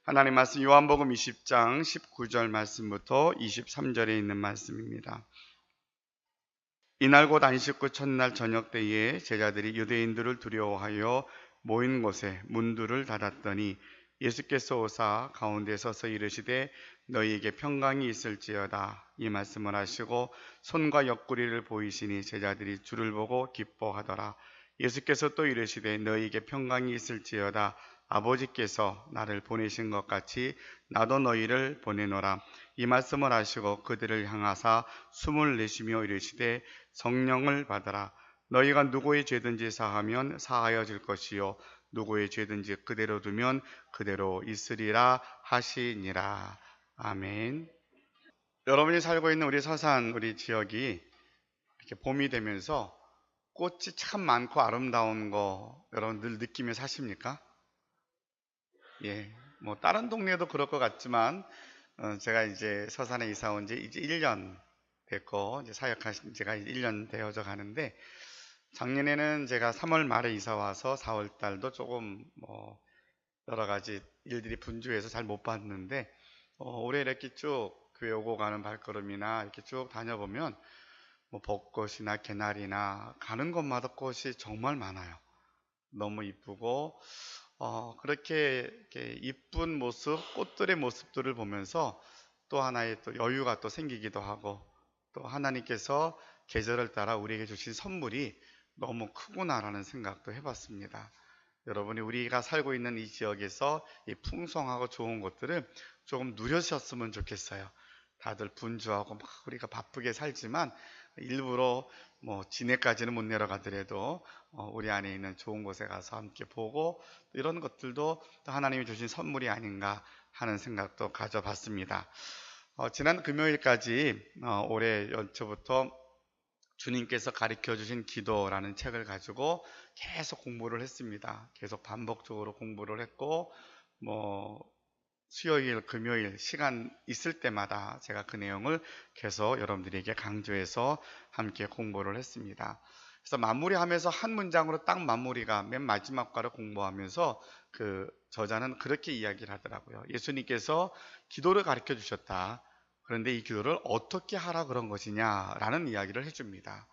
하나님 말씀 요한복음 20장 19절 말씀부터 23절에 있는 말씀입니다. 이날 곧 안식 후 첫날 저녁 때에 제자들이 유대인들을 두려워하여 모인 곳에 문들을 닫았더니 예수께서 오사 가운데 서서 이르시되 너희에게 평강이 있을지어다 이 말씀을 하시고 손과 옆구리를 보이시니 제자들이 주를 보고 기뻐하더라. 예수께서 또 이르시되 너희에게 평강이 있을지어다 아버지께서 나를 보내신 것 같이 나도 너희를 보내노라. 이 말씀을 하시고 그들을 향하사 숨을 내쉬며 이르시되 성령을 받으라. 너희가 누구의 죄든지 사하면 사하여질 것이요 누구의 죄든지 그대로 두면 그대로 있으리라 하시니라. 아멘. 여러분이 살고 있는 우리 서산 우리 지역이 이렇게 봄이 되면서 꽃이 참 많고 아름다운 거 여러분 늘 느끼며 사십니까? 예, 뭐 다른 동네도 그럴 것 같지만 제가 이제 서산에 이사 온 지 이제 1년 됐고 이제 사역하신 지가 1년 되어져 가는데 작년에는 제가 3월 말에 이사 와서 4월 달도 조금 뭐 여러 가지 일들이 분주해서 잘 못 봤는데 올해 이렇게 쭉 교회 오고 가는 발걸음이나 이렇게 쭉 다녀보면 뭐 벚꽃이나 개나리나 가는 곳마다 꽃이 정말 많아요. 너무 이쁘고 그렇게 이렇게 이쁜 모습, 꽃들의 모습들을 보면서 또 하나의 또 여유가 또 생기기도 하고 또 하나님께서 계절을 따라 우리에게 주신 선물이 너무 크구나라는 생각도 해봤습니다. 여러분이 우리가 살고 있는 이 지역에서 이 풍성하고 좋은 것들을 조금 누려셨으면 좋겠어요. 다들 분주하고 막 우리가 바쁘게 살지만 일부러 뭐 진해까지는 못 내려가더라도 우리 안에 있는 좋은 곳에 가서 함께 보고 이런 것들도 또 하나님이 주신 선물이 아닌가 하는 생각도 가져봤습니다. 지난 금요일까지 올해 연초부터 주님께서 가르쳐 주신 기도라는 책을 가지고 계속 공부를 했습니다. 계속 반복적으로 공부를 했고 뭐 수요일, 금요일 시간 있을 때마다 제가 그 내용을 계속 여러분들에게 강조해서 함께 공부를 했습니다. 그래서 마무리하면서 한 문장으로 딱 마무리가 맨 마지막 과를 공부하면서 그 저자는 그렇게 이야기를 하더라고요. 예수님께서 기도를 가르쳐 주셨다. 그런데 이 기도를 어떻게 하라 그런 것이냐라는 이야기를 해줍니다.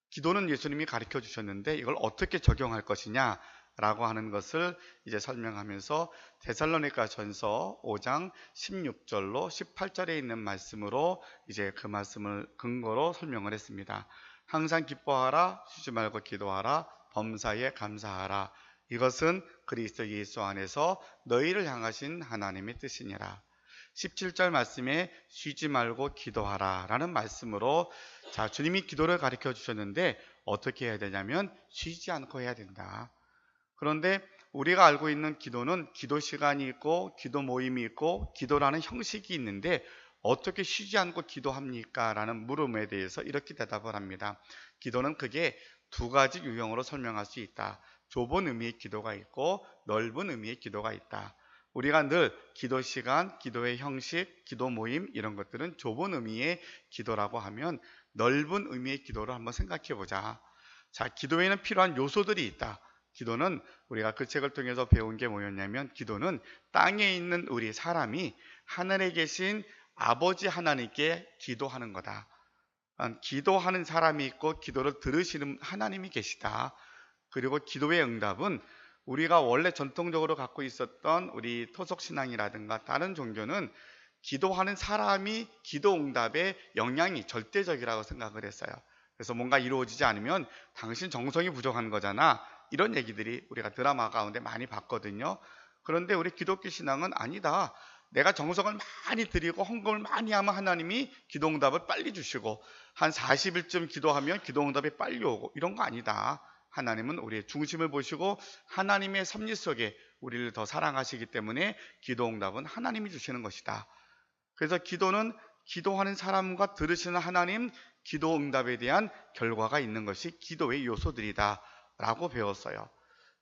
기도는 예수님이 가르쳐 주셨는데 이걸 어떻게 적용할 것이냐 라고 하는 것을 이제 설명하면서 데살로니가 전서 5장 16절로 18절에 있는 말씀으로 이제 그 말씀을 근거로 설명을 했습니다. 항상 기뻐하라, 쉬지 말고 기도하라, 범사에 감사하라. 이것은 그리스도 예수 안에서 너희를 향하신 하나님의 뜻이니라. 17절 말씀에 쉬지 말고 기도하라 라는 말씀으로 자, 주님이 기도를 가르쳐 주셨는데 어떻게 해야 되냐면 쉬지 않고 해야 된다. 그런데 우리가 알고 있는 기도는 기도 시간이 있고 기도 모임이 있고 기도라는 형식이 있는데 어떻게 쉬지 않고 기도합니까? 라는 물음에 대해서 이렇게 대답을 합니다. 기도는 그게 두 가지 유형으로 설명할 수 있다. 좁은 의미의 기도가 있고 넓은 의미의 기도가 있다. 우리가 늘 기도 시간, 기도의 형식, 기도 모임 이런 것들은 좁은 의미의 기도라고 하면 넓은 의미의 기도를 한번 생각해 보자. 자, 기도에는 필요한 요소들이 있다. 기도는 우리가 그 책을 통해서 배운 게 뭐였냐면 기도는 땅에 있는 우리 사람이 하늘에 계신 아버지 하나님께 기도하는 거다. 기도하는 사람이 있고 기도를 들으시는 하나님이 계시다. 그리고 기도의 응답은 우리가 원래 전통적으로 갖고 있었던 우리 토속신앙이라든가 다른 종교는 기도하는 사람이 기도 응답에 영향이 절대적이라고 생각을 했어요. 그래서 뭔가 이루어지지 않으면 당신 정성이 부족한 거잖아. 이런 얘기들이 우리가 드라마 가운데 많이 봤거든요. 그런데 우리 기독교 신앙은 아니다. 내가 정성을 많이 드리고 헌금을 많이 하면 하나님이 기도응답을 빨리 주시고 한 40일쯤 기도하면 기도응답이 빨리 오고 이런 거 아니다. 하나님은 우리의 중심을 보시고 하나님의 섭리 속에 우리를 더 사랑하시기 때문에 기도응답은 하나님이 주시는 것이다. 그래서 기도는 기도하는 사람과 들으시는 하나님 기도응답에 대한 결과가 있는 것이 기도의 요소들이다 라고 배웠어요.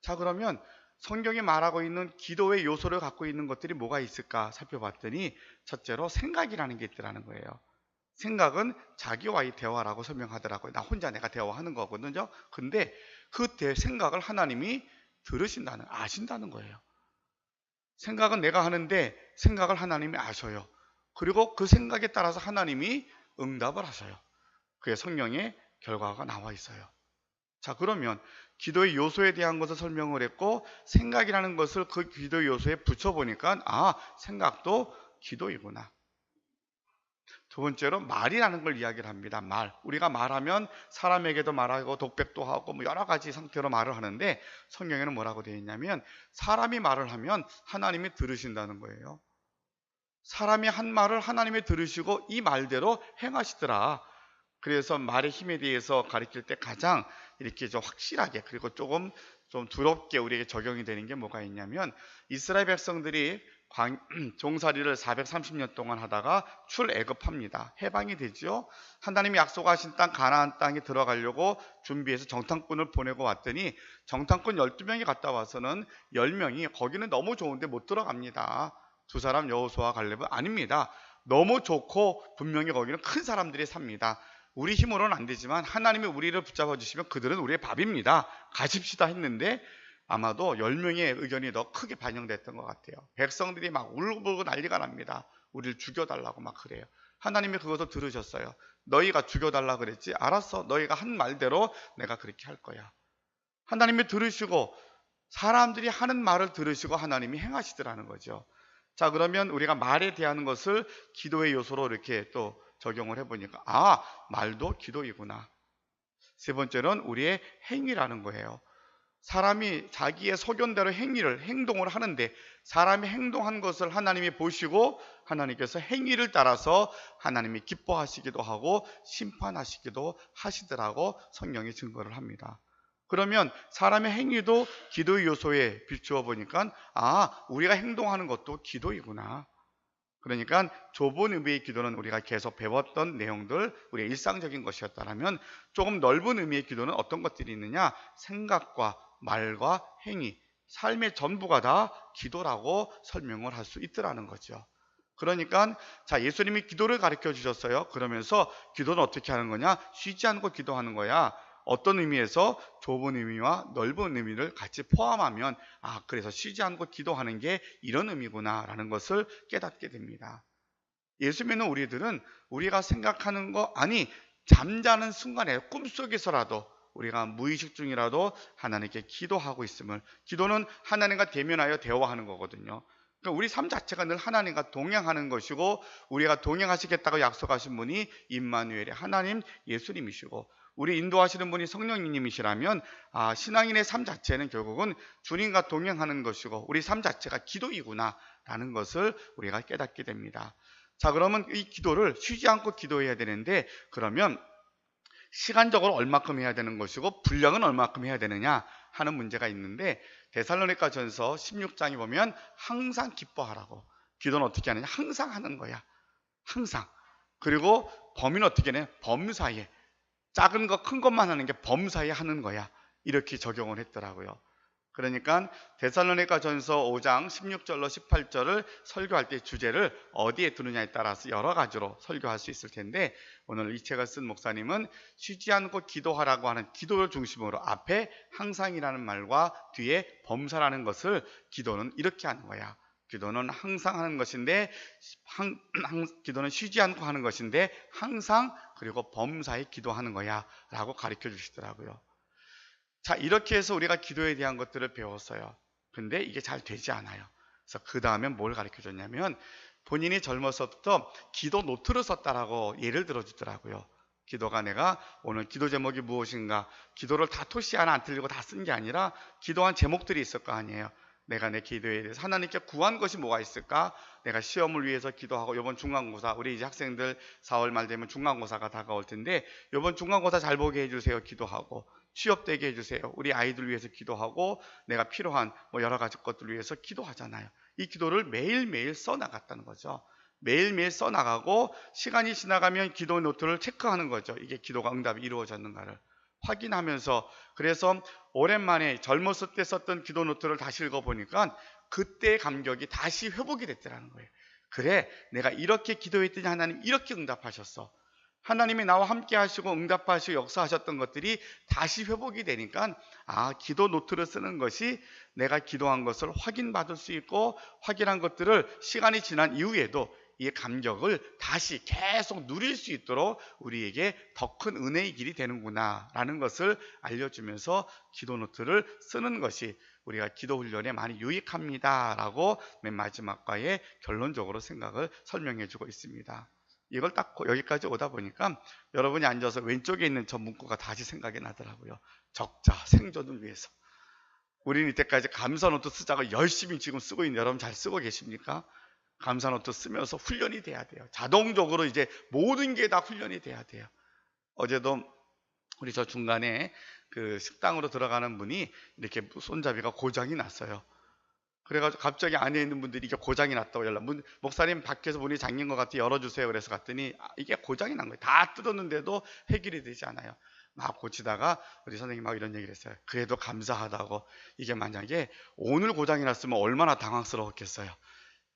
자, 그러면 성경이 말하고 있는 기도의 요소를 갖고 있는 것들이 뭐가 있을까 살펴봤더니 첫째로 생각이라는 게 있더라는 거예요. 생각은 자기와의 대화라고 설명하더라고요. 나 혼자 내가 대화하는 거거든요. 근데 그 생각을 하나님이 들으신다는, 아신다는 거예요. 생각은 내가 하는데 생각을 하나님이 아셔요. 그리고 그 생각에 따라서 하나님이 응답을 하셔요. 그게 성령의 결과가 나와 있어요. 자, 그러면 기도의 요소에 대한 것을 설명을 했고, 생각이라는 것을 그 기도의 요소에 붙여보니까 생각도 기도이구나. 두 번째로 말이라는 걸 이야기를 합니다. 말. 우리가 말하면 사람에게도 말하고 독백도 하고 뭐 여러 가지 상태로 말을 하는데, 성경에는 뭐라고 되어 있냐면 사람이 말을 하면 하나님이 들으신다는 거예요. 사람이 한 말을 하나님이 들으시고 이 말대로 행하시더라. 그래서 말의 힘에 대해서 가르칠 때 가장 이렇게 좀 확실하게, 그리고 조금 좀 두렵게 우리에게 적용이 되는 게 뭐가 있냐면, 이스라엘 백성들이 종살이를 430년 동안 하다가 출애굽합니다. 해방이 되죠. 하나님이 약속하신 땅 가나안 땅에 들어가려고 준비해서 정탐꾼을 보내고 왔더니 정탐꾼 12명이 갔다 와서는 10명이 거기는 너무 좋은데 못 들어갑니다. 두 사람 여호수아와 갈렙은 아닙니다. 너무 좋고 분명히 거기는 큰 사람들이 삽니다. 우리 힘으로는 안 되지만 하나님이 우리를 붙잡아 주시면 그들은 우리의 밥입니다. 가십시다 했는데 아마도 10명의 의견이 더 크게 반영됐던 것 같아요. 백성들이 막 울고불고 난리가 납니다. 우리를 죽여달라고 막 그래요. 하나님이 그것을 들으셨어요. 너희가 죽여달라 그랬지? 알았어. 너희가 한 말대로 내가 그렇게 할 거야. 하나님이 들으시고 사람들이 하는 말을 들으시고 하나님이 행하시더라는 거죠. 자, 그러면 우리가 말에 대한 것을 기도의 요소로 이렇게 또 적용을 해보니까 말도 기도이구나. 세 번째는 우리의 행위라는 거예요. 사람이 자기의 소견대로 행동을 하는데, 사람이 행동한 것을 하나님이 보시고 하나님께서 행위를 따라서 하나님이 기뻐하시기도 하고 심판하시기도 하시더라고 성경이 증거를 합니다. 그러면 사람의 행위도 기도의 요소에 비추어 보니까 우리가 행동하는 것도 기도이구나. 그러니까 좁은 의미의 기도는 우리가 계속 배웠던 내용들, 우리의 일상적인 것이었다면, 조금 넓은 의미의 기도는 어떤 것들이 있느냐? 생각과 말과 행위, 삶의 전부가 다 기도라고 설명을 할 수 있더라는 거죠. 그러니까 예수님이 기도를 가르쳐 주셨어요. 그러면서 기도는 어떻게 하는 거냐? 쉬지 않고 기도하는 거야. 어떤 의미에서 좁은 의미와 넓은 의미를 같이 포함하면 그래서 쉬지 않고 기도하는 게 이런 의미구나 라는 것을 깨닫게 됩니다. 예수 믿는 우리들은 우리가 생각하는 거, 잠자는 순간에 꿈속에서라도 우리가 무의식 중이라도 하나님께 기도하고 있음을, 기도는 하나님과 대면하여 대화하는 거거든요. 그러니까 우리 삶 자체가 늘 하나님과 동행하는 것이고, 우리가 동행하시겠다고 약속하신 분이 임마누엘의 하나님 예수님이시고, 우리 인도하시는 분이 성령님이시라면 신앙인의 삶 자체는 결국은 주님과 동행하는 것이고 우리 삶 자체가 기도이구나 라는 것을 우리가 깨닫게 됩니다. 자, 그러면 이 기도를 쉬지 않고 기도해야 되는데, 그러면 시간적으로 얼마큼 해야 되는 것이고 분량은 얼마큼 해야 되느냐 하는 문제가 있는데, 데살로니가전서 16장에 보면 항상 기뻐하라고, 기도는 어떻게 하느냐? 항상 하는 거야. 항상. 그리고 범위는 어떻게 하냐? 범사에, 작은 거 큰 것만 하는 게 범사에 하는 거야. 이렇게 적용을 했더라고요. 그러니까 데살로니가전서 5장 16절로 18절을 설교할 때 주제를 어디에 두느냐에 따라서 여러 가지로 설교할 수 있을 텐데, 오늘 이 책을 쓴 목사님은 쉬지 않고 기도하라고 하는 기도를 중심으로 앞에 항상이라는 말과 뒤에 범사라는 것을, 기도는 이렇게 하는 거야. 기도는 항상 하는 것인데, 기도는 쉬지 않고 하는 것인데 항상, 그리고 범사에 기도하는 거야 라고 가르쳐 주시더라고요. 자, 이렇게 해서 우리가 기도에 대한 것들을 배웠어요. 근데 이게 잘 되지 않아요. 그래서 그 다음에 뭘 가르쳐 줬냐면, 본인이 젊었을 때부터 기도 노트를 썼다라고 예를 들어 주더라고요. 기도가, 내가 오늘 기도 제목이 무엇인가, 기도를 다 토시 하나 안 틀리고 다 쓴 게 아니라 기도한 제목들이 있을 거 아니에요. 내가 내 기도에 대해서 하나님께 구한 것이 뭐가 있을까? 내가 시험을 위해서 기도하고, 이번 중간고사, 우리 이제 학생들 4월 말 되면 중간고사가 다가올 텐데, 이번 중간고사 잘 보게 해주세요 기도하고, 취업되게 해주세요 우리 아이들 위해서 기도하고, 내가 필요한 여러 가지 것들 위해서 기도하잖아요. 이 기도를 매일매일 써나갔다는 거죠. 매일매일 써나가고, 시간이 지나가면 기도 노트를 체크하는 거죠. 이게 기도가 응답이 이루어졌는가를 확인하면서, 그래서 오랜만에 젊었을 때 썼던 기도 노트를 다시 읽어보니까 그때의 감격이 다시 회복이 됐더라는 거예요. 그래, 내가 이렇게 기도했더니 하나님 이렇게 응답하셨어. 하나님이 나와 함께 하시고 응답하시고 역사하셨던 것들이 다시 회복이 되니까 기도 노트를 쓰는 것이 내가 기도한 것을 확인받을 수 있고 확인한 것들을 시간이 지난 이후에도 이 감격을 다시 계속 누릴 수 있도록 우리에게 더 큰 은혜의 길이 되는구나 라는 것을 알려주면서 기도 노트를 쓰는 것이 우리가 기도 훈련에 많이 유익합니다 라고 맨 마지막 과에 결론적으로 생각을 설명해 주고 있습니다. 이걸 딱 여기까지 오다 보니까 여러분이 앉아서 왼쪽에 있는 저 문구가 다시 생각이 나더라고요. 적자, 생존을 위해서. 우리는 이때까지 감사노트 쓰자고 열심히 지금 쓰고 있는 여러분 잘 쓰고 계십니까? 감사노트 쓰면서 훈련이 돼야 돼요. 자동적으로 이제 모든 게 다 훈련이 돼야 돼요. 어제도 우리 저 중간에 그 식당으로 들어가는 분이 이렇게 손잡이가 고장이 났어요. 그래가지고 갑자기 안에 있는 분들이 이게 고장이 났다고 목사님 밖에서 문이 잠긴 것 같아 열어주세요. 그래서 갔더니 이게 고장이 난 거예요. 다 뜯었는데도 해결이 되지 않아요. 막 고치다가 우리 선생님이 막 이런 얘기를 했어요. 그래도 감사하다고. 이게 만약에 오늘 고장이 났으면 얼마나 당황스러웠겠어요.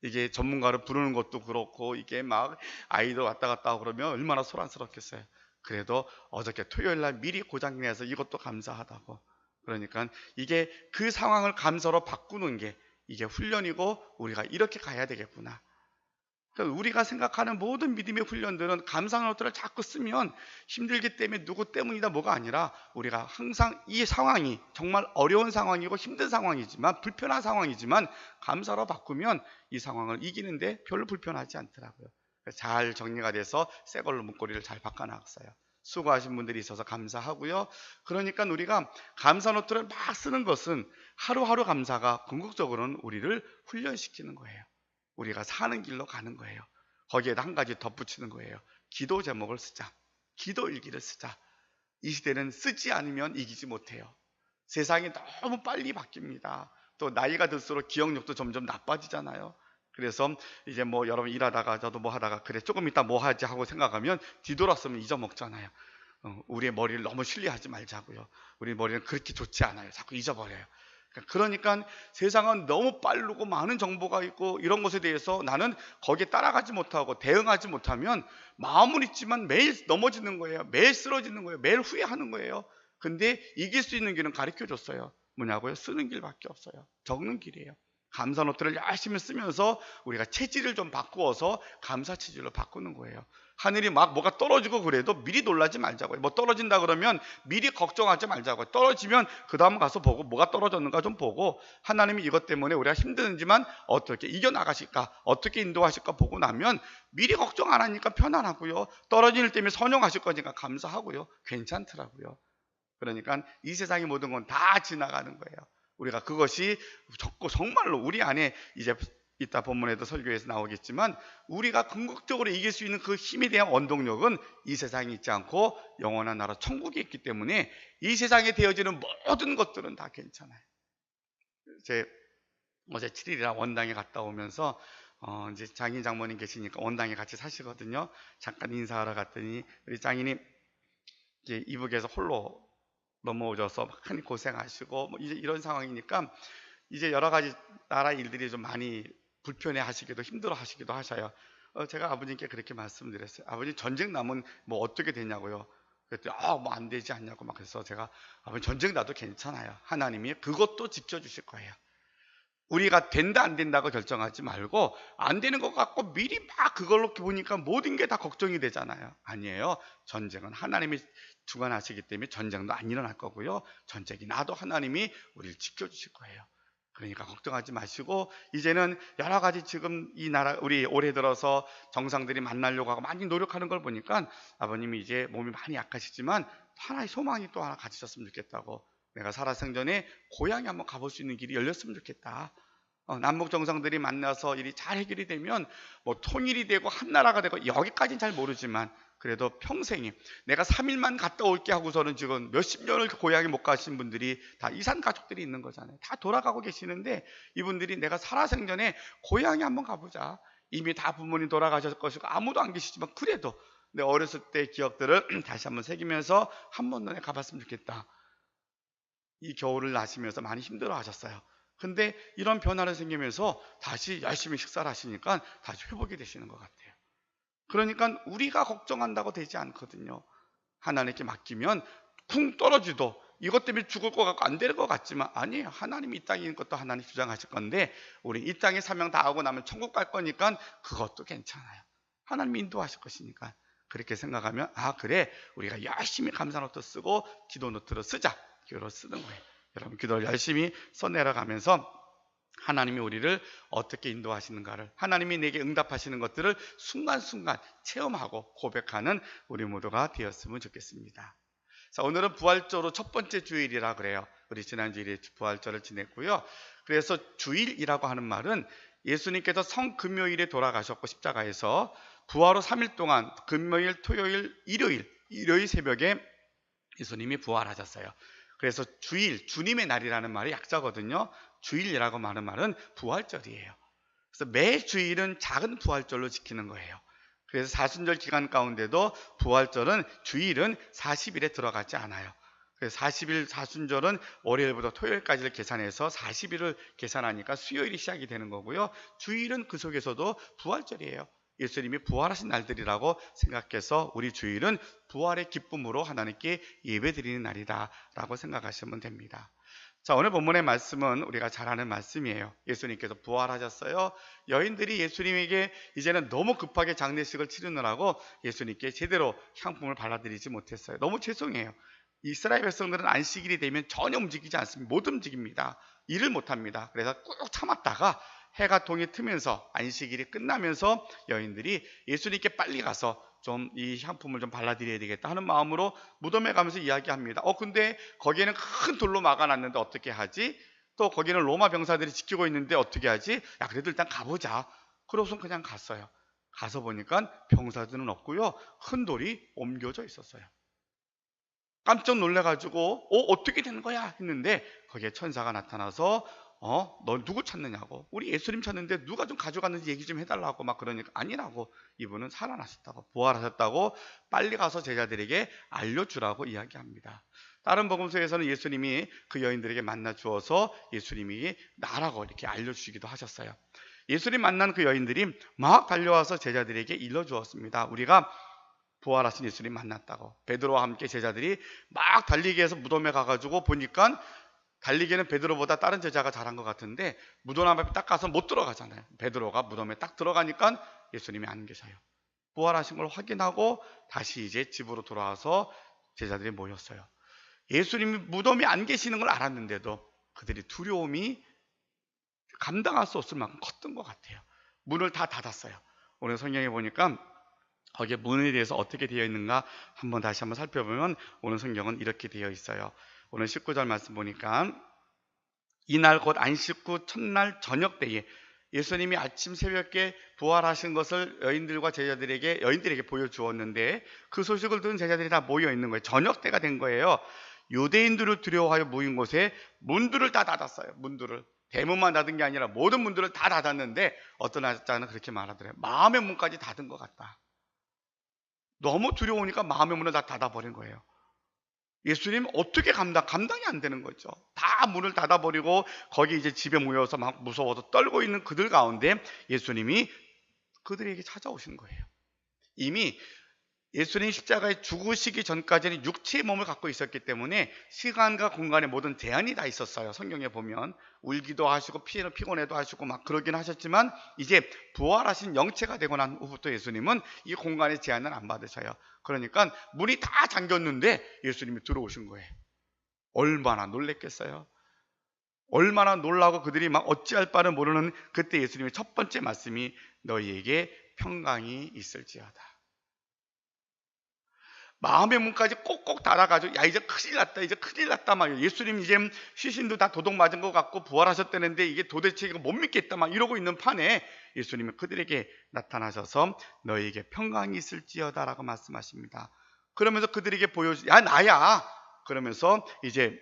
이게 전문가를 부르는 것도 그렇고 이게 막 아이들 왔다 갔다 하고 그러면 얼마나 소란스럽겠어요. 그래도 어저께 토요일 날 미리 고장이 나서 이것도 감사하다고. 그러니까 이게 그 상황을 감사로 바꾸는 게 이게 훈련이고 우리가 이렇게 가야 되겠구나. 그러니까 우리가 생각하는 모든 믿음의 훈련들은 감사노트를 자꾸 쓰면 힘들기 때문에 누구 때문이다 뭐가 아니라 우리가 항상 이 상황이 정말 어려운 상황이고 힘든 상황이지만 불편한 상황이지만 감사로 바꾸면 이 상황을 이기는데 별로 불편하지 않더라고요. 잘 정리가 돼서 새 걸로 문고리를 잘 바꿔놨어요. 수고하신 분들이 있어서 감사하고요. 그러니까 우리가 감사노트를 막 쓰는 것은 하루하루 감사가 궁극적으로는 우리를 훈련시키는 거예요. 우리가 사는 길로 가는 거예요. 거기에다 한 가지 덧붙이는 거예요. 기도 제목을 쓰자. 기도 일기를 쓰자. 이 시대는 쓰지 않으면 이기지 못해요. 세상이 너무 빨리 바뀝니다. 또 나이가 들수록 기억력도 점점 나빠지잖아요. 그래서 이제 뭐 여러분 일하다가 저도 뭐 하다가 그래 조금 이따 뭐 하지 하고 생각하면 뒤돌았으면 잊어먹잖아요. 우리의 머리를 너무 신뢰하지 말자고요. 우리 머리는 그렇게 좋지 않아요. 자꾸 잊어버려요. 그러니까 세상은 너무 빠르고 많은 정보가 있고 이런 것에 대해서 나는 거기에 따라가지 못하고 대응하지 못하면 마음은 있지만 매일 넘어지는 거예요. 매일 쓰러지는 거예요. 매일 후회하는 거예요. 근데 이길 수 있는 길은 가르쳐 줬어요. 뭐냐고요? 쓰는 길밖에 없어요. 적는 길이에요. 감사 노트를 열심히 쓰면서 우리가 체질을 좀 바꾸어서 감사 체질로 바꾸는 거예요. 하늘이 막 뭐가 떨어지고 그래도 미리 놀라지 말자고요. 뭐 떨어진다 그러면 미리 걱정하지 말자고요. 떨어지면 그 다음 가서 보고 뭐가 떨어졌는가 좀 보고 하나님이 이것 때문에 우리가 힘드지만 어떻게 이겨나가실까 어떻게 인도하실까 보고 나면 미리 걱정 안 하니까 편안하고요. 떨어질 일 때문에 선용하실 거니까 감사하고요. 괜찮더라고요. 그러니까 이 세상의 모든 건 다 지나가는 거예요. 우리가 그것이 정말로 우리 안에 이제 이따 본문에도 설교에서 나오겠지만 우리가 궁극적으로 이길 수 있는 그 힘에 대한 원동력은 이 세상에 있지 않고 영원한 나라 천국에 있기 때문에 이 세상에 되어지는 모든 것들은 다 괜찮아요. 제 어제 7일이라 원당에 갔다 오면서 이제 장인 장모님 계시니까 원당에 같이 사시거든요. 잠깐 인사하러 갔더니 우리 장인이 이제 이북에서 홀로 넘어오셔서 많이 고생하시고 뭐 이제 이런 상황이니까 이제 여러 가지 나라 일들이 좀 많이 불편해 하시기도 힘들어 하시기도 하셔요. 제가 아버님께 그렇게 말씀드렸어요. 아버님 전쟁 나면 뭐 어떻게 되냐고요. 그랬더니 뭐 안 되지 않냐고 막 그래서 제가 아버님 전쟁 나도 괜찮아요. 하나님이 그것도 지켜주실 거예요. 우리가 된다 안 된다고 결정하지 말고 안 되는 것 같고 미리 막 그걸로 보니까 모든 게 다 걱정이 되잖아요. 아니에요. 전쟁은 하나님이 주관하시기 때문에 전쟁도 안 일어날 거고요. 전쟁이 나도 하나님이 우리를 지켜주실 거예요. 그러니까 걱정하지 마시고 이제는 여러 가지 지금 이 나라 우리 올해 들어서 정상들이 만나려고 하고 많이 노력하는 걸 보니까 아버님이 이제 몸이 많이 약하시지만 하나의 소망이 또 하나 가지셨으면 좋겠다고 내가 살아생전에 고향에 한번 가볼 수 있는 길이 열렸으면 좋겠다. 남북 정상들이 만나서 일이 잘 해결이 되면 뭐 통일이 되고 한 나라가 되고 여기까지는 잘 모르지만 그래도 평생에 내가 3일만 갔다 올게 하고서는 지금 몇십 년을 고향에 못 가신 분들이 다 이산 가족들이 있는 거잖아요. 다 돌아가고 계시는데 이분들이 내가 살아생전에 고향에 한번 가보자. 이미 다 부모님 돌아가셨을 것이고 아무도 안 계시지만 그래도 내 어렸을 때 기억들을 다시 한번 새기면서 한 번도 가봤으면 좋겠다. 이 겨울을 나시면서 많이 힘들어 하셨어요. 근데 이런 변화를 생기면서 다시 열심히 식사를 하시니까 다시 회복이 되시는 것 같아요. 그러니까 우리가 걱정한다고 되지 않거든요. 하나님께 맡기면 쿵 떨어지도 이것 때문에 죽을 것 같고 안 될 것 같지만 아니에요. 하나님이 이 땅에 있는 것도 하나님 주장하실 건데 우리 이 땅에 사명 다 하고 나면 천국 갈 거니까 그것도 괜찮아요. 하나님이 인도하실 것이니까. 그렇게 생각하면 그래 우리가 열심히 감사노트 쓰고 기도 노트로 쓰자. 기도로 쓰는 거예요. 여러분 기도를 열심히 써내려가면서 하나님이 우리를 어떻게 인도하시는가를, 하나님이 내게 응답하시는 것들을 순간순간 체험하고 고백하는 우리 모두가 되었으면 좋겠습니다. 자, 오늘은 부활절로 첫 번째 주일이라 그래요. 우리 지난 주일에 부활절을 지냈고요. 그래서 주일이라고 하는 말은 예수님께서 성금요일에 돌아가셨고 십자가에서 부활 후 3일 동안 금요일, 토요일, 일요일 새벽에 예수님이 부활하셨어요. 그래서 주일, 주님의 날이라는 말이 약자거든요. 주일이라고 하는 말은 부활절이에요. 그래서 매 주일은 작은 부활절로 지키는 거예요. 그래서 사순절 기간 가운데도 부활절은 주일은 40일에 들어가지 않아요. 그래서 40일 사순절은 월요일부터 토요일까지를 계산해서 40일을 계산하니까 수요일이 시작이 되는 거고요. 주일은 그 속에서도 부활절이에요. 예수님이 부활하신 날들이라고 생각해서 우리 주일은 부활의 기쁨으로 하나님께 예배드리는 날이다 라고 생각하시면 됩니다. 자, 오늘 본문의 말씀은 우리가 잘 아는 말씀이에요. 예수님께서 부활하셨어요. 여인들이 예수님에게 이제는 너무 급하게 장례식을 치르느라고 예수님께 제대로 향품을 발라드리지 못했어요. 너무 죄송해요. 이스라엘 백성들은 안식일이 되면 전혀 움직이지 않습니다. 못 움직입니다. 일을 못합니다. 그래서 꾹 참았다가 해가 동이 트면서 안식일이 끝나면서 여인들이 예수님께 빨리 가서 좀 이 향품을 좀 발라드려야 되겠다 하는 마음으로 무덤에 가면서 이야기합니다. 근데 거기에는 큰 돌로 막아놨는데 어떻게 하지? 또 거기는 로마 병사들이 지키고 있는데 어떻게 하지? 야, 그래도 일단 가보자. 그러고서 그냥 갔어요. 가서 보니까 병사들은 없고요. 큰 돌이 옮겨져 있었어요. 깜짝 놀래가지고 어떻게 된 거야? 했는데 거기에 천사가 나타나서 너 누구 찾느냐고, 우리 예수님 찾는데 누가 좀 가져갔는지 얘기 좀 해달라고 막 그러니까 아니라고, 이분은 살아나셨다고, 부활하셨다고 빨리 가서 제자들에게 알려주라고 이야기합니다. 다른 복음서에서는 예수님이 그 여인들에게 만나 주어서 예수님이 나라고 이렇게 알려주시기도 하셨어요. 예수님 만난 그 여인들이 막 달려와서 제자들에게 일러주었습니다. 우리가 부활하신 예수님 만났다고. 베드로와 함께 제자들이 막 달리기 해서 무덤에 가가지고 보니까 달리기는 베드로보다 다른 제자가 잘한 것 같은데 무덤 앞에 딱 가서 못 들어가잖아요. 베드로가 무덤에 딱 들어가니까 예수님이 안 계셔요. 부활하신 걸 확인하고 다시 이제 집으로 돌아와서 제자들이 모였어요. 예수님이 무덤에 안 계시는 걸 알았는데도 그들이 두려움이 감당할 수 없을 만큼 컸던 것 같아요. 문을 다 닫았어요. 오늘 성경에 보니까 거기에 문에 대해서 어떻게 되어 있는가 다시 한번 살펴보면 오늘 성경은 이렇게 되어 있어요. 오늘 19절 말씀 보니까 이날 곧 안식 후 첫날 저녁 때에 예수님이 아침 새벽에 부활하신 것을 여인들에게 보여주었는데 그 소식을 들은 제자들이 다 모여 있는 거예요. 저녁 때가 된 거예요. 유대인들을 두려워하여 모인 곳에 문들을 다 닫았어요. 문들을. 대문만 닫은 게 아니라 모든 문들을 다 닫았는데 어떤 학자는 그렇게 말하더래요. 마음의 문까지 닫은 것 같다. 너무 두려우니까 마음의 문을 다 닫아버린 거예요. 예수님 어떻게 감당이 안 되는 거죠. 다 문을 닫아버리고 거기 이제 집에 모여서 막 무서워서 떨고 있는 그들 가운데 예수님이 그들에게 찾아오신 거예요. 이미 예수님 십자가에 죽으시기 전까지는 육체의 몸을 갖고 있었기 때문에 시간과 공간의 모든 제한이 다 있었어요. 성경에 보면 울기도 하시고 피곤해도 하시고 막 그러긴 하셨지만 이제 부활하신 영체가 되고 난 후부터 예수님은 이 공간의 제한을 안 받으셔요. 그러니까 문이 다 잠겼는데 예수님이 들어오신 거예요. 얼마나 놀랬겠어요. 얼마나 놀라고 그들이 막 어찌할 바를 모르는 그때 예수님의 첫 번째 말씀이 너희에게 평강이 있을지어다. 마음의 문까지 꼭꼭 닫아가지고 야 이제 큰일 났다 막 예수님 이제 시신도 다 도둑 맞은 것 같고 부활하셨다는데 이게 도대체 이거 못 믿겠다 막 이러고 있는 판에 예수님은 그들에게 나타나셔서 너희에게 평강이 있을지어다 라고 말씀하십니다. 그러면서 그들에게 야 나야 그러면서 이제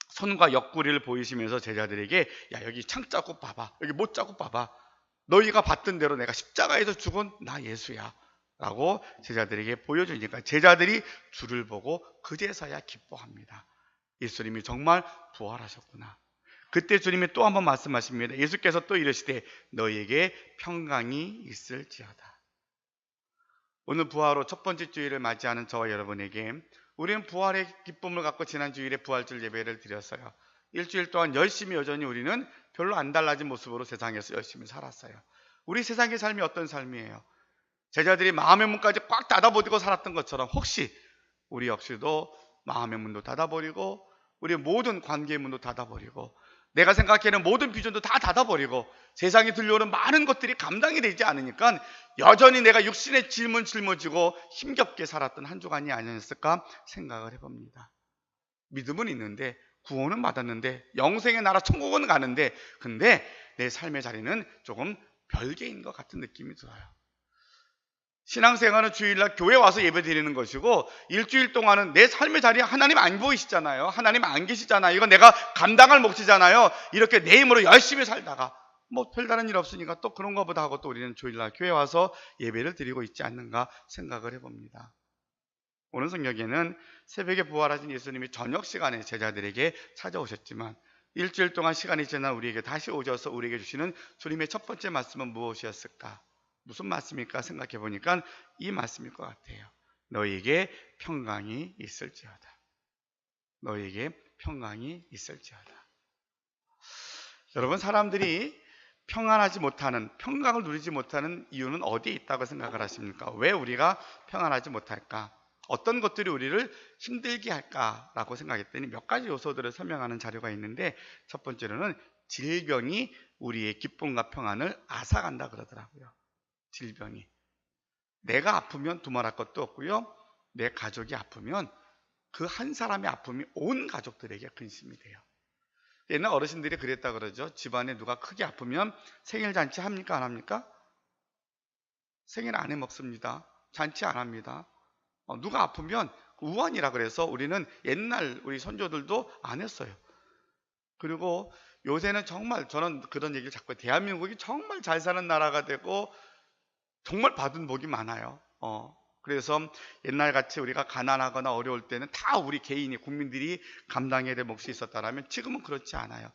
손과 옆구리를 보이시면서 제자들에게 야 여기 창 자국 봐봐, 여기 못 자국 봐봐, 너희가 봤던 대로 내가 십자가에서 죽은 나 예수야 라고 제자들에게 보여주니까 제자들이 주를 보고 그제서야 기뻐합니다. 예수님이 정말 부활하셨구나. 그때 주님이 또 한 번 말씀하십니다. 예수께서 또 이르시되 너희에게 평강이 있을지어다. 오늘 부활로 첫 번째 주일을 맞이하는 저와 여러분에게 우리는 부활의 기쁨을 갖고 지난 주일에 부활절 예배를 드렸어요. 일주일 동안 열심히 여전히 우리는 별로 안 달라진 모습으로 세상에서 열심히 살았어요. 우리 세상의 삶이 어떤 삶이에요? 제자들이 마음의 문까지 꽉 닫아버리고 살았던 것처럼 혹시 우리 역시도 마음의 문도 닫아버리고 우리 모든 관계의 문도 닫아버리고 내가 생각하는 모든 비전도 다 닫아버리고 세상에 들려오는 많은 것들이 감당이 되지 않으니까 여전히 내가 육신의 짐을 짊어지고 힘겹게 살았던 한 주간이 아니었을까 생각을 해봅니다. 믿음은 있는데 구원은 받았는데 영생의 나라 천국은 가는데 근데 내 삶의 자리는 조금 별개인 것 같은 느낌이 들어요. 신앙생활은 주일날 교회 와서 예배 드리는 것이고 일주일 동안은 내 삶의 자리에 하나님 안 보이시잖아요. 하나님 안 계시잖아요. 이건 내가 감당할 몫이잖아요. 이렇게 내 힘으로 열심히 살다가 뭐 별다른 일 없으니까 또 그런 거보다 하고 또 우리는 주일날 교회 와서 예배를 드리고 있지 않는가 생각을 해봅니다. 오늘 성경에는 새벽에 부활하신 예수님이 저녁 시간에 제자들에게 찾아오셨지만 일주일 동안 시간이 지나 우리에게 다시 오셔서 우리에게 주시는 주님의 첫 번째 말씀은 무엇이었을까? 무슨 말씀일까 생각해 보니까 이 말씀일 것 같아요. 너희에게 평강이 있을지어다. 너희에게 평강이 있을지어다. 여러분, 사람들이 평안하지 못하는, 평강을 누리지 못하는 이유는 어디에 있다고 생각을 하십니까? 왜 우리가 평안하지 못할까? 어떤 것들이 우리를 힘들게 할까라고 생각했더니 몇 가지 요소들을 설명하는 자료가 있는데 첫 번째로는 질병이 우리의 기쁨과 평안을 앗아간다 그러더라고요. 질병이. 내가 아프면 두말할 것도 없고요. 내 가족이 아프면 그 한 사람의 아픔이 온 가족들에게 근심이 돼요. 옛날 어르신들이 그랬다 그러죠. 집안에 누가 크게 아프면 생일잔치 합니까? 안 합니까? 생일 안 해 먹습니다. 잔치 안 합니다. 누가 아프면 우환이라 그래서 우리는 옛날 우리 선조들도 안 했어요. 그리고 요새는 정말 저는 그런 얘기를 자꾸 해요. 대한민국이 정말 잘 사는 나라가 되고 정말 받은 복이 많아요. 그래서 옛날같이 우리가 가난하거나 어려울 때는 다 우리 개인이 국민들이 감당해야 될 몫이 있었다면 지금은 그렇지 않아요.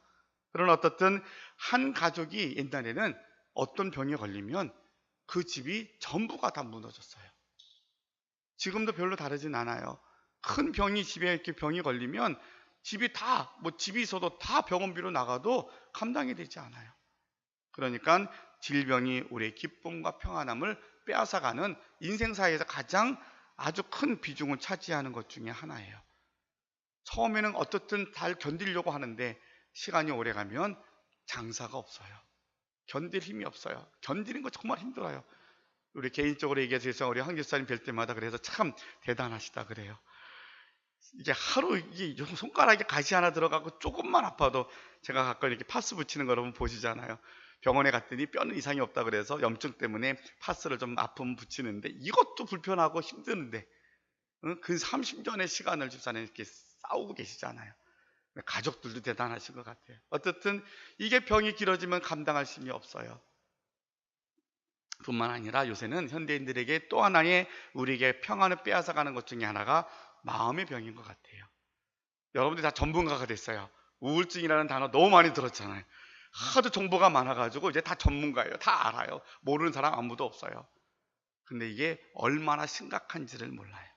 그러나 어떻든 한 가족이 옛날에는 어떤 병에 걸리면 그 집이 전부가 다 무너졌어요. 지금도 별로 다르진 않아요. 큰 병이 집에 이렇게 병이 걸리면 집이 다 집이 있어도 다 병원비로 나가도 감당이 되지 않아요. 그러니까 질병이 우리의 기쁨과 평안함을 빼앗아가는 인생사에서 가장 아주 큰 비중을 차지하는 것 중에 하나예요. 처음에는 어떻든 잘 견디려고 하는데 시간이 오래가면 장사가 없어요. 견딜 힘이 없어요. 견디는 거 정말 힘들어요. 우리 개인적으로 얘기해서 우리 한 교사님 뵐 때마다 그래서 참 대단하시다 그래요. 이게 하루 이게 손가락에 가시 하나 들어가고 조금만 아파도 제가 가끔 이렇게 파스 붙이는 거 여러분 보시잖아요. 병원에 갔더니 뼈는 이상이 없다 그래서 염증 때문에 파스를 좀 아프면 붙이는데 이것도 불편하고 힘드는데 그 30년의 시간을 집사님 이렇게 싸우고 계시잖아요. 가족들도 대단하신 것 같아요. 어쨌든 이게 병이 길어지면 감당할 힘이 없어요. 뿐만 아니라 요새는 현대인들에게 또 하나의 우리에게 평안을 빼앗아가는 것 중에 하나가 마음의 병인 것 같아요. 여러분들이 다 전문가가 됐어요. 우울증이라는 단어 너무 많이 들었잖아요. 하도 정보가 많아가지고 이제 다 전문가예요. 다 알아요. 모르는 사람 아무도 없어요. 근데 이게 얼마나 심각한지를 몰라요.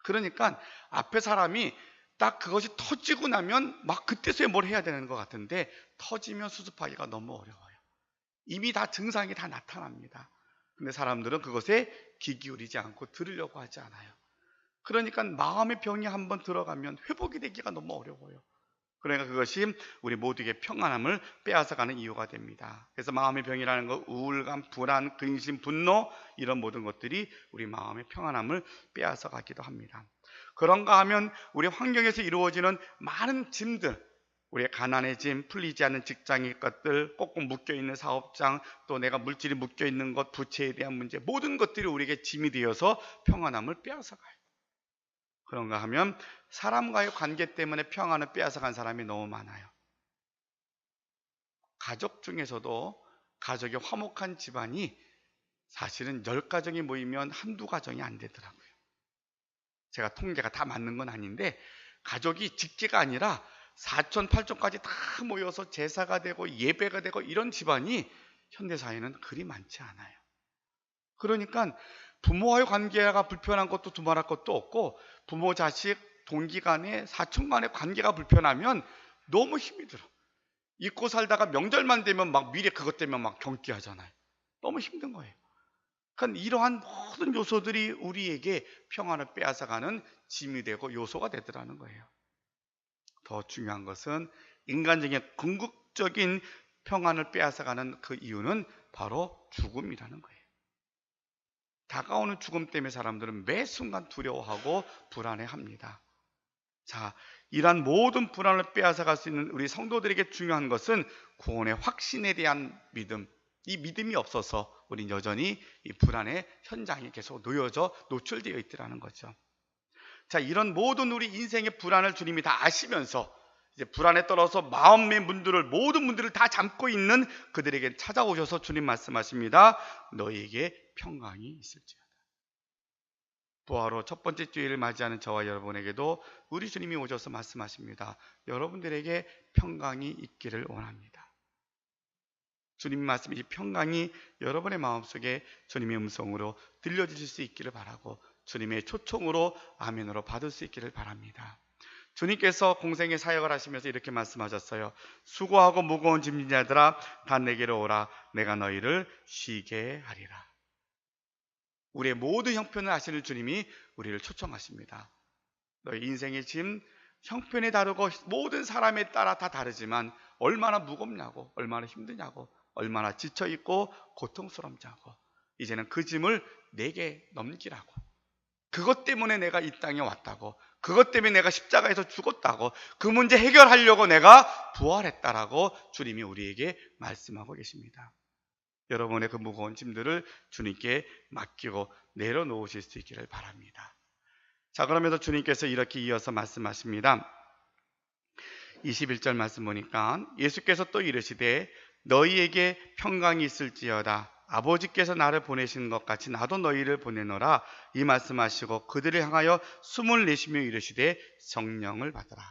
그러니까 앞에 사람이 딱 그것이 터지고 나면 막 그때서야 뭘 해야 되는 것 같은데 터지면 수습하기가 너무 어려워요. 이미 다 증상이 다 나타납니다. 근데 사람들은 그것에 귀 기울이지 않고 들으려고 하지 않아요. 그러니까 마음의 병이 한번 들어가면 회복이 되기가 너무 어려워요. 그러니까 그것이 우리 모두에게 평안함을 빼앗아가는 이유가 됩니다. 그래서 마음의 병이라는 것, 우울감, 불안, 근심, 분노 이런 모든 것들이 우리 마음의 평안함을 빼앗아가기도 합니다. 그런가 하면 우리 환경에서 이루어지는 많은 짐들, 우리의 가난의 짐, 풀리지 않는 직장의 것들, 꼭꼭 묶여있는 사업장, 또 내가 물질이 묶여있는 것, 부채에 대한 문제, 모든 것들이 우리에게 짐이 되어서 평안함을 빼앗아가요. 그런가 하면 사람과의 관계 때문에 평안을 빼앗아간 사람이 너무 많아요. 가족 중에서도 가족이 화목한 집안이 사실은 10가정이 모이면 한두 가정이 안 되더라고요. 제가 통계가 다 맞는 건 아닌데 가족이 직계가 아니라 4촌, 8촌까지 다 모여서 제사가 되고 예배가 되고 이런 집안이 현대사회는 그리 많지 않아요. 그러니까 부모와의 관계가 불편한 것도 두말할 것도 없고, 부모, 자식, 동기 간에, 사촌 간의 관계가 불편하면 너무 힘이 들어. 잊고 살다가 명절만 되면 막 미래 그것 때문에 막 경기하잖아요. 너무 힘든 거예요. 그러니까 이러한 모든 요소들이 우리에게 평안을 빼앗아가는 짐이 되고 요소가 되더라는 거예요. 더 중요한 것은 인간적인 궁극적인 평안을 빼앗아가는 그 이유는 바로 죽음이라는 거예요. 다가오는 죽음 때문에 사람들은 매 순간 두려워하고 불안해합니다. 자, 이러한 모든 불안을 빼앗아갈 수 있는 우리 성도들에게 중요한 것은 구원의 확신에 대한 믿음. 이 믿음이 없어서 우린 여전히 이 불안의 현장에 계속 노출되어 있더라는 거죠. 자, 이런 모든 우리 인생의 불안을 주님이 다 아시면서 이제 불안에 떨어서 마음의 문들을, 모든 문들을 다 잠고 있는 그들에게 찾아오셔서 주님 말씀하십니다. 너희에게 평강이 있을지어다. 부활로 첫 번째 주일을 맞이하는 저와 여러분에게도 우리 주님이 오셔서 말씀하십니다. 여러분들에게 평강이 있기를 원합니다. 주님 말씀이 평강이 여러분의 마음속에 주님의 음성으로 들려주실 수 있기를 바라고, 주님의 초청으로 아멘으로 받을 수 있기를 바랍니다. 주님께서 공생의 사역을 하시면서 이렇게 말씀하셨어요. 수고하고 무거운 짐진 자들아 다 내게로 오라. 내가 너희를 쉬게 하리라. 우리의 모든 형편을 아시는 주님이 우리를 초청하십니다. 너희 인생의 짐, 형편이 다르고 모든 사람에 따라 다 다르지만 얼마나 무겁냐고, 얼마나 힘드냐고, 얼마나 지쳐있고 고통스럽냐고, 이제는 그 짐을 내게 넘기라고, 그것 때문에 내가 이 땅에 왔다고, 그것 때문에 내가 십자가에서 죽었다고, 그 문제 해결하려고 내가 부활했다라고 주님이 우리에게 말씀하고 계십니다. 여러분의 그 무거운 짐들을 주님께 맡기고 내려놓으실 수 있기를 바랍니다. 자, 그러면서 주님께서 이렇게 이어서 말씀하십니다. 21절 말씀 보니까 예수께서 또 이르시되 너희에게 평강이 있을지어다. 아버지께서 나를 보내신 것 같이 나도 너희를 보내노라. 이 말씀하시고 그들을 향하여 숨을 내쉬며 이르시되 성령을 받으라.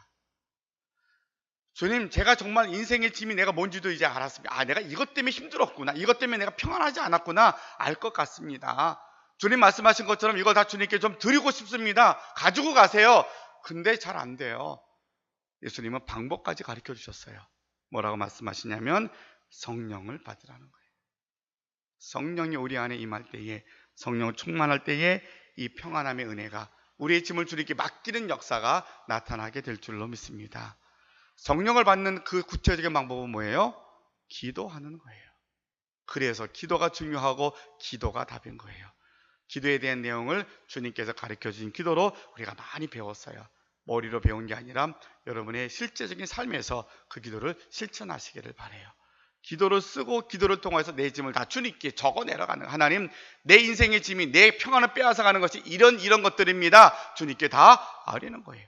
주님, 제가 정말 인생의 짐이 내가 뭔지도 이제 알았습니다. 아, 내가 이것 때문에 힘들었구나, 이것 때문에 내가 평안하지 않았구나 알 것 같습니다. 주님 말씀하신 것처럼 이걸 다 주님께 좀 드리고 싶습니다. 가지고 가세요. 근데 잘 안 돼요. 예수님은 방법까지 가르쳐 주셨어요. 뭐라고 말씀하시냐면 성령을 받으라는 거예요. 성령이 우리 안에 임할 때에, 성령을 충만할 때에 이 평안함의 은혜가, 우리의 짐을 주님께 맡기는 역사가 나타나게 될 줄로 믿습니다. 성령을 받는 그 구체적인 방법은 뭐예요? 기도하는 거예요. 그래서 기도가 중요하고 기도가 답인 거예요. 기도에 대한 내용을 주님께서 가르쳐 주신 기도로 우리가 많이 배웠어요. 머리로 배운 게 아니라 여러분의 실제적인 삶에서 그 기도를 실천하시기를 바라요. 기도를 쓰고 기도를 통해서 내 짐을 다 주님께 적어 내려가는, 하나님, 내 인생의 짐이 내 평안을 빼앗아가는 것이 이런 것들입니다. 주님께 다 아뢰는 거예요.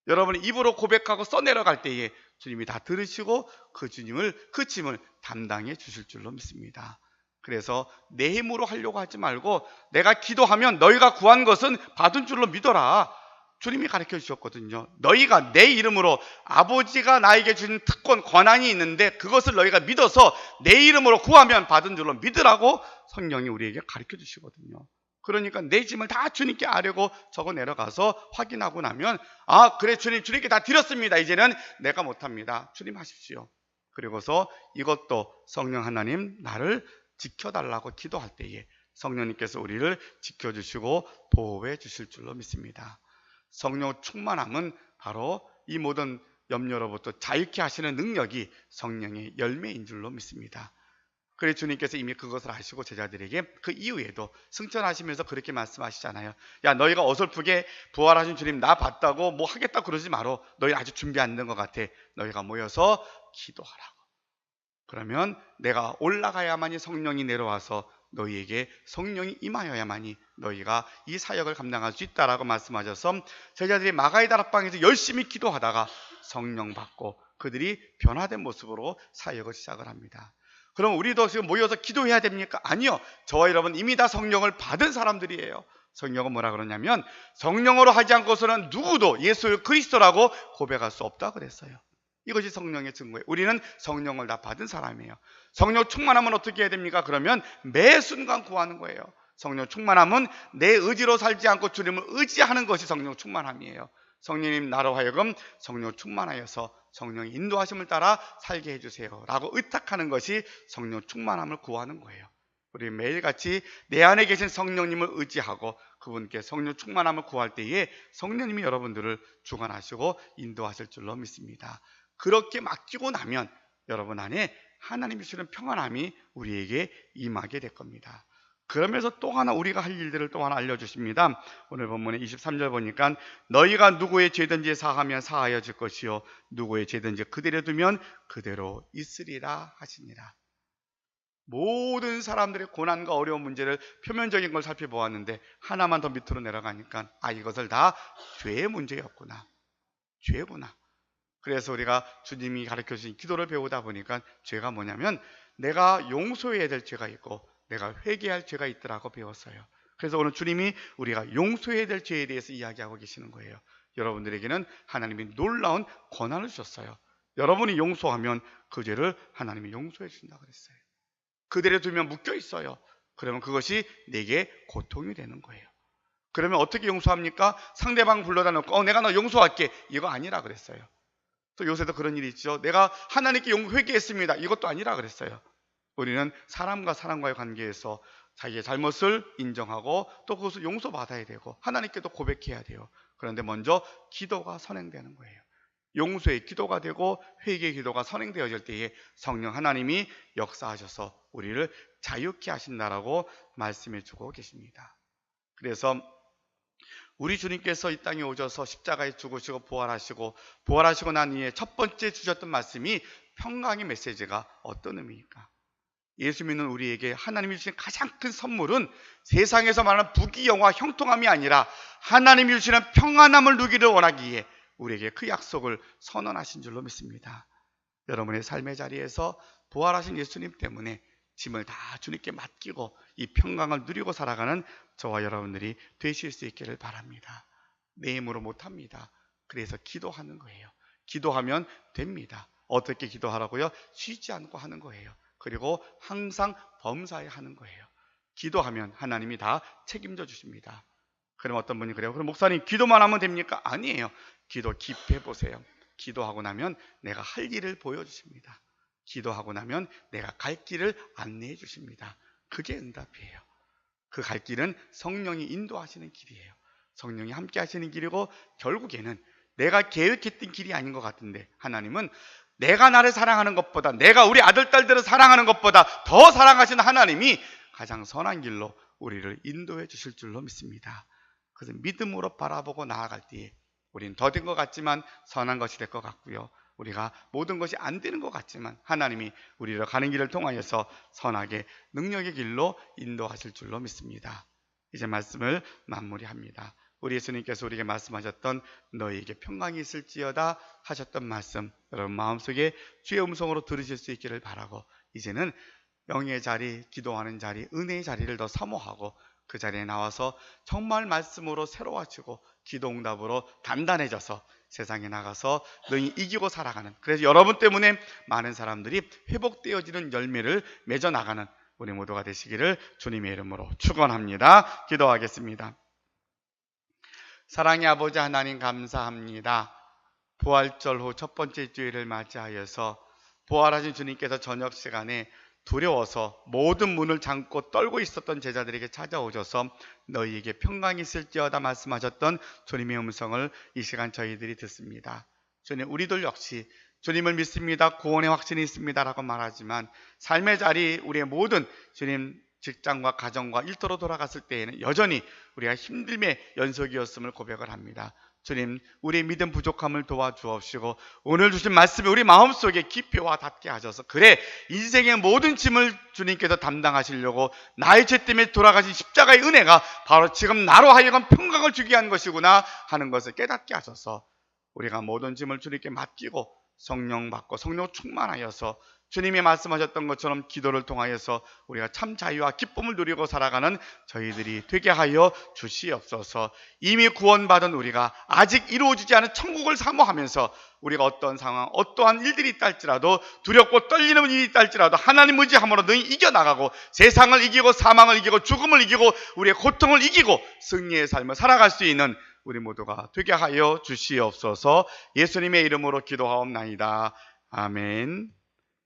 여러분이 입으로 고백하고 써내려갈 때에 주님이 다 들으시고 그 짐을 담당해 주실 줄로 믿습니다. 그래서 내 힘으로 하려고 하지 말고 내가 기도하면 너희가 구한 것은 받은 줄로 믿어라. 주님이 가르쳐 주셨거든요. 너희가 내 이름으로, 아버지가 나에게 주신 특권, 권한이 있는데 그것을 너희가 믿어서 내 이름으로 구하면 받은 줄로 믿으라고 성령이 우리에게 가르쳐 주시거든요. 그러니까 내 짐을 다 주님께 아뢰고 적어 내려가서 확인하고 나면, 아, 그래, 주님께 다 드렸습니다. 이제는 내가 못합니다. 주님 하십시오. 그리고서 이것도 성령 하나님 나를 지켜달라고 기도할 때에 성령님께서 우리를 지켜주시고 보호해 주실 줄로 믿습니다. 성령 충만함은 바로 이 모든 염려로부터 자유케 하시는 능력이 성령의 열매인 줄로 믿습니다. 그래 주님께서 이미 그것을 아시고 제자들에게 그 이후에도 승천하시면서 그렇게 말씀하시잖아요. 야, 너희가 어설프게 부활하신 주님 나 봤다고 뭐 하겠다 그러지 마라. 너희 아직 준비 안 된 것 같아. 너희가 모여서 기도하라고. 그러면 내가 올라가야만이 성령이 내려와서 너희에게 성령이 임하여야만이 너희가 이 사역을 감당할 수 있다라고 말씀하셔서 제자들이 마가의 다락방에서 열심히 기도하다가 성령 받고 그들이 변화된 모습으로 사역을 시작을 합니다. 그럼 우리도 지금 모여서 기도해야 됩니까? 아니요. 저와 여러분 이미 다 성령을 받은 사람들이에요. 성령은 뭐라 그러냐면 성령으로 하지 않고서는 누구도 예수 그리스도라고 고백할 수 없다 그랬어요. 이것이 성령의 증거예요. 우리는 성령을 다 받은 사람이에요. 성령 충만하면 어떻게 해야 됩니까? 그러면 매 순간 구하는 거예요. 성령 충만함은 내 의지로 살지 않고 주님을 의지하는 것이 성령 충만함이에요. 성령님 나로 하여금 성령 충만하여서 성령의 인도하심을 따라 살게 해주세요 라고 의탁하는 것이 성령 충만함을 구하는 거예요. 우리 매일같이 내 안에 계신 성령님을 의지하고 그분께 성령 충만함을 구할 때에 성령님이 여러분들을 주관하시고 인도하실 줄로 믿습니다. 그렇게 맡기고 나면 여러분 안에 하나님이 주시는 평안함이 우리에게 임하게 될 겁니다. 그러면서 또 하나 우리가 할 일들을 또 하나 알려주십니다. 오늘 본문의 23절 보니까 너희가 누구의 죄든지 사하면 사하여질 것이요 누구의 죄든지 그대로 두면 그대로 있으리라 하시니라. 모든 사람들의 고난과 어려운 문제를 표면적인 걸 살펴보았는데 하나만 더 밑으로 내려가니까 이것을 다 죄의 문제였구나. 죄구나. 그래서 우리가 주님이 가르쳐 주신 기도를 배우다 보니까 죄가 뭐냐면 내가 용서해야 될 죄가 있고 내가 회개할 죄가 있더라고 배웠어요. 그래서 오늘 주님이 우리가 용서해야 될 죄에 대해서 이야기하고 계시는 거예요. 여러분들에게는 하나님이 놀라운 권한을 주셨어요. 여러분이 용서하면 그 죄를 하나님이 용서해 주신다 그랬어요. 그대로 두면 묶여 있어요. 그러면 그것이 내게 고통이 되는 거예요. 그러면 어떻게 용서합니까? 상대방 불러다 놓고 내가 너 용서할게 이거 아니라 그랬어요. 또 요새도 그런 일이 있죠. 내가 하나님께 회개했습니다 이것도 아니라 그랬어요. 우리는 사람과 사람과의 관계에서 자기의 잘못을 인정하고 또 그것을 용서받아야 되고 하나님께도 고백해야 돼요. 그런데 먼저 기도가 선행되는 거예요. 용서의 기도가 되고 회개의 기도가 선행되어질 때에 성령 하나님이 역사하셔서 우리를 자유케 하신다라고 말씀해 주고 계십니다. 그래서 우리 주님께서 이 땅에 오셔서 십자가에 죽으시고 부활하시고 난 이후에 첫 번째 주셨던 말씀이 평강의 메시지가 어떤 의미입니까? 예수 믿는 우리에게 하나님이 주신 가장 큰 선물은 세상에서 말하는 부귀영화 형통함이 아니라 하나님이 주시는 평안함을 누기를 원하기에 우리에게 그 약속을 선언하신 줄로 믿습니다. 여러분의 삶의 자리에서 부활하신 예수님 때문에 짐을 다 주님께 맡기고 이 평강을 누리고 살아가는 저와 여러분들이 되실 수 있기를 바랍니다. 내 힘으로 못합니다. 그래서 기도하는 거예요. 기도하면 됩니다. 어떻게 기도하라고요? 쉬지 않고 하는 거예요. 그리고 항상 범사에 하는 거예요. 기도하면 하나님이 다 책임져 주십니다. 그럼 어떤 분이 그래요. 그럼 목사님 기도만 하면 됩니까? 아니에요. 기도 깊이 해보세요. 기도하고 나면 내가 할 일을 보여주십니다. 기도하고 나면 내가 갈 길을 안내해 주십니다. 그게 응답이에요. 그 갈 길은 성령이 인도하시는 길이에요. 성령이 함께 하시는 길이고 결국에는 내가 계획했던 길이 아닌 것 같은데 하나님은 내가 나를 사랑하는 것보다 내가 우리 아들, 딸들을 사랑하는 것보다 더 사랑하시는 하나님이 가장 선한 길로 우리를 인도해 주실 줄로 믿습니다. 그래서 믿음으로 바라보고 나아갈 때에 우리는 더딘 것 같지만 선한 것이 될 것 같고요. 우리가 모든 것이 안 되는 것 같지만 하나님이 우리를 가는 길을 통하여서 선하게 능력의 길로 인도하실 줄로 믿습니다. 이제 말씀을 마무리합니다. 우리 예수님께서 우리에게 말씀하셨던 너희에게 평강이 있을지어다 하셨던 말씀 여러분 마음속에 주의 음성으로 들으실 수 있기를 바라고 이제는 명예의 자리, 기도하는 자리, 은혜의 자리를 더 사모하고 그 자리에 나와서 정말 말씀으로 새로워지고 기도 응답으로 단단해져서 세상에 나가서 너희 이기고 살아가는 그래서 여러분 때문에 많은 사람들이 회복되어지는 열매를 맺어 나가는 우리 모두가 되시기를 주님의 이름으로 축원합니다. 기도하겠습니다. 사랑의 아버지 하나님 감사합니다. 부활절 후 첫 번째 주일을 맞이하여서 부활하신 주님께서 저녁 시간에 두려워서 모든 문을 잠고 떨고 있었던 제자들에게 찾아오셔서 너희에게 평강이 있을지어다 말씀하셨던 주님의 음성을 이 시간 저희들이 듣습니다. 주님 우리들 역시 주님을 믿습니다. 구원의 확신이 있습니다 라고 말하지만 삶의 자리 우리의 모든 주님 직장과 가정과 일터로 돌아갔을 때에는 여전히 우리가 힘듦의 연속이었음을 고백을 합니다. 주님 우리의 믿음 부족함을 도와주옵시고 오늘 주신 말씀이 우리 마음속에 깊이 와 닿게 하셔서 그래 인생의 모든 짐을 주님께서 담당하시려고 나의 죄 때문에 돌아가신 십자가의 은혜가 바로 지금 나로 하여금 평강을 주기 위한 것이구나 하는 것을 깨닫게 하셔서 우리가 모든 짐을 주님께 맡기고 성령 받고 성령 충만하여서 주님이 말씀하셨던 것처럼 기도를 통하여서 우리가 참 자유와 기쁨을 누리고 살아가는 저희들이 되게 하여 주시옵소서. 이미 구원받은 우리가 아직 이루어지지 않은 천국을 사모하면서 우리가 어떤 상황, 어떠한 일들이 있다 할지라도 두렵고 떨리는 일이 있다 할지라도 하나님 의지함으로 능히 이겨나가고 세상을 이기고 사망을 이기고 죽음을 이기고 우리의 고통을 이기고 승리의 삶을 살아갈 수 있는 우리 모두가 되게 하여 주시옵소서. 예수님의 이름으로 기도하옵나이다. 아멘.